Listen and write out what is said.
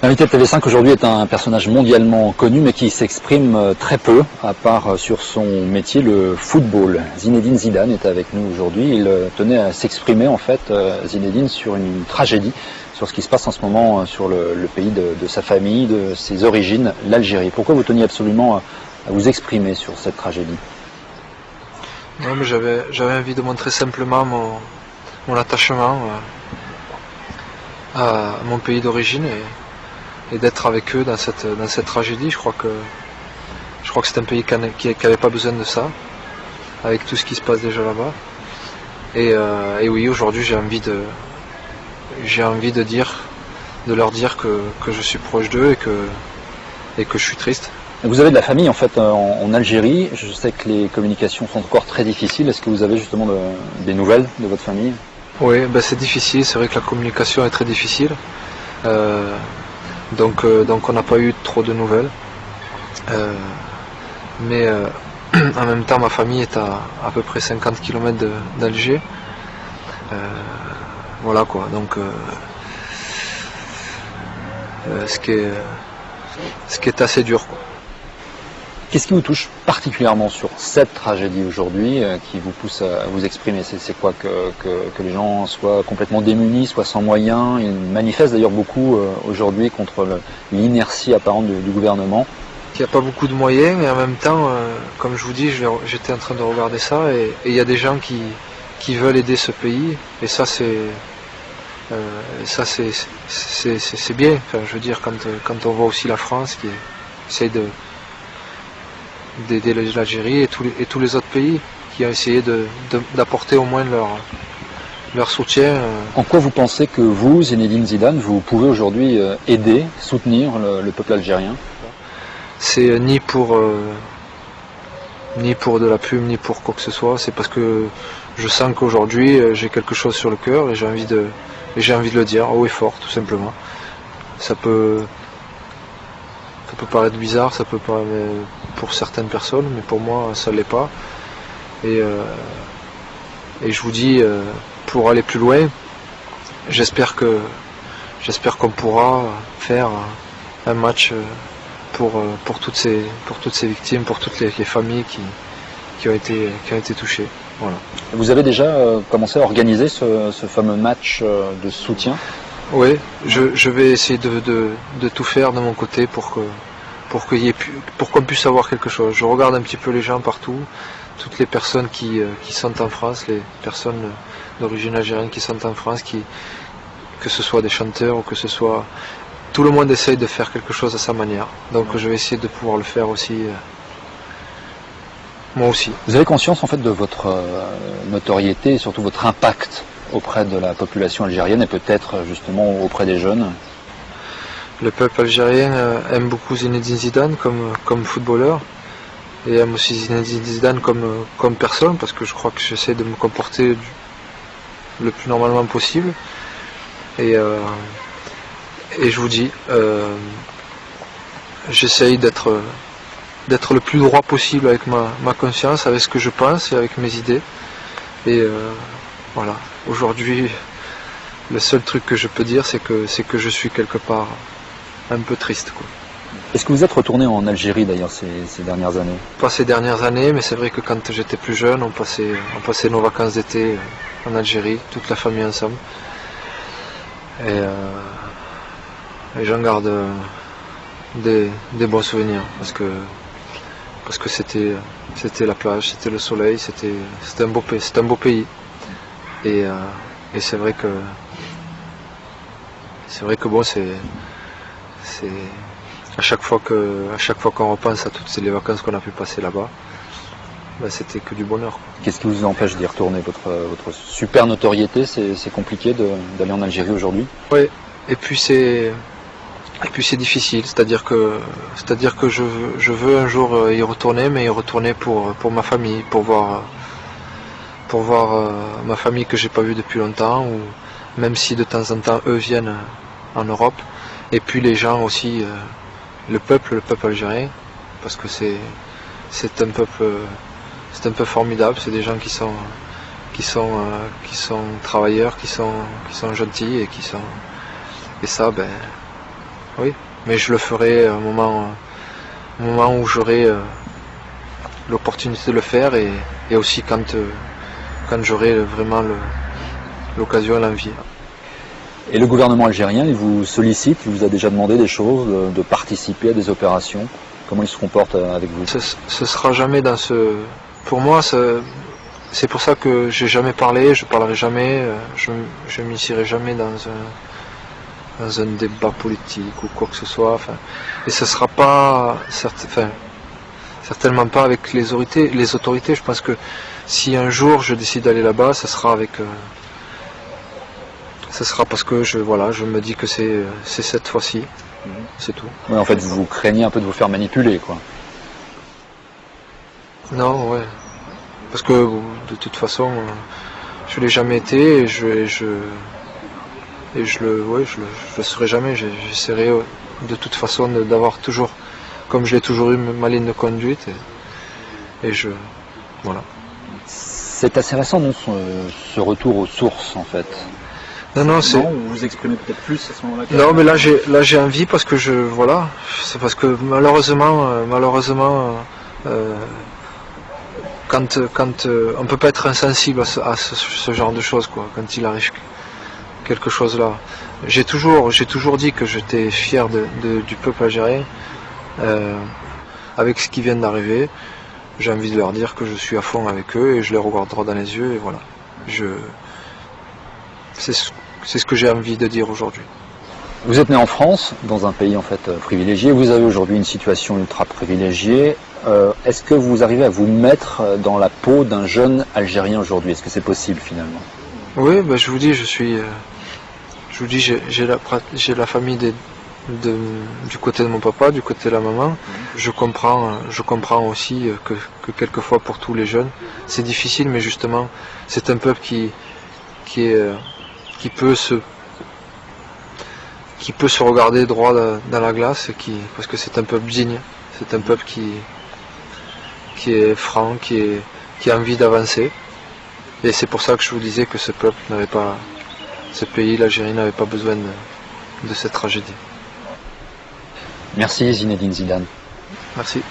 L'invité de TV5 aujourd'hui est un personnage mondialement connu mais qui s'exprime très peu, à part sur son métier, le football. Zinedine Zidane est avec nous aujourd'hui. Il tenait à s'exprimer en fait, Zinedine, sur une tragédie, sur ce qui se passe en ce moment sur le pays de sa famille, de ses origines, l'Algérie. Pourquoi vous teniez absolument à vous exprimer sur cette tragédie? Non, mais j'avais envie de montrer simplement mon attachement à mon pays d'origine et d'être avec eux dans cette tragédie. Je crois que c'est un pays qui n'avait pas besoin de ça, avec tout ce qui se passe déjà là-bas. Et oui, aujourd'hui j'ai envie de leur dire que je suis proche d'eux et que je suis triste. Vous avez de la famille en fait en Algérie. Je sais que les communications sont encore très difficiles. Est-ce que vous avez justement des nouvelles de votre famille? Oui, c'est difficile. C'est vrai que la communication est très difficile. Donc on n'a pas eu trop de nouvelles. Mais en même temps, ma famille est à peu près 50 km d'Alger. Voilà quoi. Donc ce qui est assez dur, quoi. Qu'est-ce qui vous touche particulièrement sur cette tragédie aujourd'hui qui vous pousse à vous exprimer? C'est quoi que les gens soient complètement démunis, soient sans moyens? Ils manifestent d'ailleurs beaucoup aujourd'hui contre l'inertie apparente du gouvernement. Il n'y a pas beaucoup de moyens et en même temps, comme je vous dis, j'étais en train de regarder ça et il y a des gens qui veulent aider ce pays et ça c'est bien. Enfin, je veux dire, quand on voit aussi la France qui essaye d'aider l'Algérie et tous les autres pays qui ont essayé d'apporter au moins leur soutien. En quoi vous pensez que vous, Zinedine Zidane, vous pouvez aujourd'hui aider, soutenir le peuple algérien? C'est ni pour de la pub, ni pour quoi que ce soit. C'est parce que je sens qu'aujourd'hui j'ai quelque chose sur le cœur et j'ai envie de le dire haut et fort, tout simplement. Ça peut paraître bizarre, ça peut paraître pour certaines personnes, mais pour moi ça ne l'est pas. Et je vous dis, pour aller plus loin, j'espère qu'on pourra faire un match pour toutes ces victimes, pour toutes les familles qui ont été touchées. Voilà. Vous avez déjà commencé à organiser ce fameux match de soutien? Oui, je vais essayer de tout faire de mon côté pour qu'on puisse avoir quelque chose. Je regarde un petit peu les gens partout, toutes les personnes qui sont en France, les personnes d'origine algérienne qui sont en France, que ce soit des chanteurs ou que ce soit... Tout le monde essaye de faire quelque chose à sa manière. Donc je vais essayer de pouvoir le faire aussi, moi aussi. Vous avez conscience en fait de votre notoriété et surtout votre impact auprès de la population algérienne et peut-être justement auprès des jeunes? Le peuple algérien aime beaucoup Zinedine Zidane comme footballeur et aime aussi Zinedine Zidane comme personne parce que je crois que j'essaie de me comporter le plus normalement possible. Et je vous dis, j'essaye d'être le plus droit possible avec ma conscience, avec ce que je pense et avec mes idées. Et voilà, aujourd'hui, le seul truc que je peux dire, c'est que je suis quelque part un peu triste, quoi. Est-ce que vous êtes retourné en Algérie d'ailleurs ces dernières années? Pas ces dernières années, mais c'est vrai que quand j'étais plus jeune, on passait nos vacances d'été en Algérie, toute la famille ensemble. Et j'en garde des bons souvenirs parce que c'était la plage, c'était le soleil, c'était un beau pays. Et c'est vrai que bon, c'est à chaque fois qu'on repense à toutes les vacances qu'on a pu passer là-bas, c'était que du bonheur, quoi. Qu'est-ce qui vous empêche d'y retourner? Votre super notoriété, c'est compliqué d'aller en Algérie aujourd'hui? Oui, et puis c'est difficile, c'est-à-dire que je veux un jour y retourner, mais y retourner pour ma famille, pour voir ma famille que j'ai pas vue depuis longtemps, ou même si de temps en temps eux viennent en Europe, et puis les gens aussi, le peuple algérien, parce que c'est un peuple formidable, c'est des gens qui travailleurs, qui sont gentils et ça, oui. Mais je le ferai au moment où j'aurai l'opportunité de le faire et aussi quand j'aurai vraiment l'occasion et l'envie. Et le gouvernement algérien, il vous sollicite, il vous a déjà demandé des choses, de participer à des opérations. Comment il se comporte avec vous? Ce sera jamais dans ce... Pour moi, c'est pour ça que j'ai jamais parlé, je parlerai jamais, je m'initierai jamais dans un débat politique ou quoi que ce soit. Enfin, et ce sera pas... certainement pas avec les autorités. Je pense que si un jour je décide d'aller là-bas, ce sera parce que je me dis que c'est cette fois-ci. C'est tout. Ouais, en fait, vous craignez un peu de vous faire manipuler, quoi. Non, ouais. Parce que de toute façon, je l'ai jamais été et je le serai jamais. J'essaierai de toute façon d'avoir toujours, comme je l'ai toujours eu, ma ligne de conduite. Voilà. C'est assez récent, non, ce retour aux sources, en fait. Non, c'est... Vous vous exprimez peut-être plus à ce moment-là. Non, mais là j'ai envie parce que c'est parce que malheureusement, quand on peut pas être insensible à ce genre de choses, quoi. Quand il arrive quelque chose là, j'ai toujours dit que j'étais fier du peuple algérien avec ce qui vient d'arriver. J'ai envie de leur dire que je suis à fond avec eux et je les regarde droit dans les yeux et voilà. C'est ce que j'ai envie de dire aujourd'hui. Vous êtes né en France, dans un pays en fait privilégié. Vous avez aujourd'hui une situation ultra privilégiée. Est-ce que vous arrivez à vous mettre dans la peau d'un jeune Algérien aujourd'hui? Est-ce que c'est possible finalement? Oui, je vous dis, j'ai la famille du côté de mon papa, du côté de la maman. Je comprends aussi que quelquefois pour tous les jeunes, c'est difficile, mais justement, c'est un peuple qui peut se regarder droit dans la glace parce que c'est un peuple digne, c'est un peuple qui est franc, qui a envie d'avancer. Et c'est pour ça que je vous disais que ce pays, l'Algérie, n'avait pas besoin de cette tragédie. Merci Zinedine Zidane. Merci.